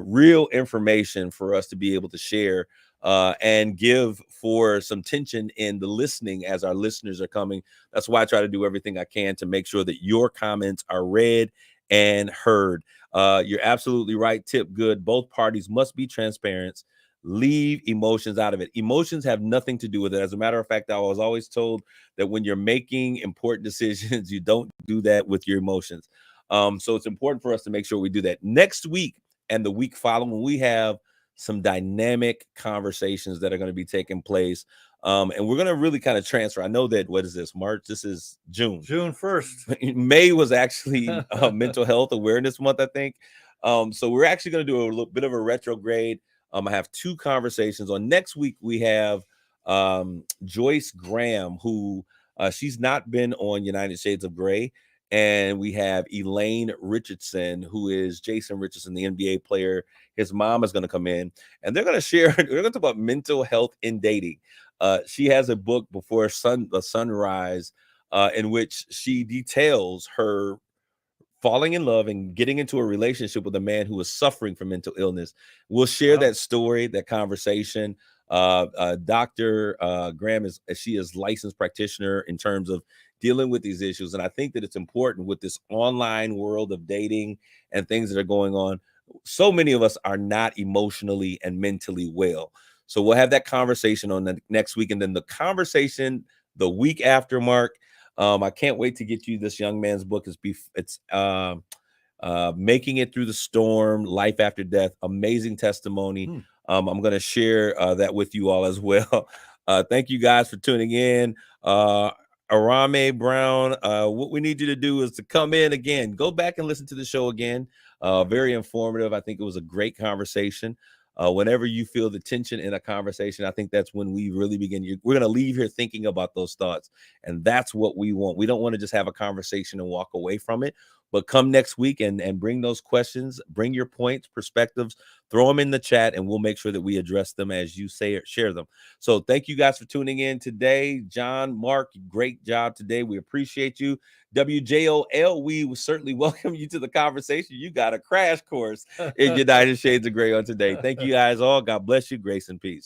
real information for us to be able to share and give for some tension in the listening as our listeners are coming. That's why I try to do everything I can to make sure that your comments are read and heard. You're absolutely right. Tip good. Both parties must be transparent. Leave emotions out of it. Emotions have nothing to do with it. As a matter of fact, I was always told that when you're making important decisions, you don't do that with your emotions. So it's important for us to make sure we do that. Next week and the week following, we have some dynamic conversations that are going to be taking place. And we're going to really kind of transfer. I know that, what is this, March? This is June. June 1st. May was actually Mental Health Awareness Month, I think. So we're actually going to do a little bit of a retrograde. I have 2 conversations. On next week, we have Joyce Graham, who she's not been on United Shades of Gray. And we have Elaine Richardson, who is Jason Richardson, the NBA player. His mom is going to come in, and they're going to share. They're going to talk about mental health in dating. She has a book, Before the Sunrise, in which she details her falling in love and getting into a relationship with a man who was suffering from mental illness. We'll share that story, that conversation. Dr. Graham she is licensed practitioner in terms of dealing with these issues. And I think that it's important with this online world of dating and things that are going on. So many of us are not emotionally and mentally well. So we'll have that conversation on the next week. And then the conversation the week after, Mark, I can't wait to get you this young man's book. It's Making It Through the Storm, Life After Death, amazing testimony. I'm going to share that with you all as well. Thank you guys for tuning in. Arame Brown, what we need you to do is to come in again, go back and listen to the show again. Very informative. I think it was a great conversation. Whenever you feel the tension in a conversation, I think that's when we really begin. We're going to leave here thinking about those thoughts. And that's what we want. We don't want to just have a conversation and walk away from it, but come next week and bring those questions, bring your points, perspectives, throw them in the chat, and we'll make sure that we address them as you say or share them. So thank you guys for tuning in today. John, Mark, great job today. We appreciate you. WJOL, we certainly welcome you to the conversation. You got a crash course in United Shades of Gray on today. Thank you guys all. God bless you. Grace and peace.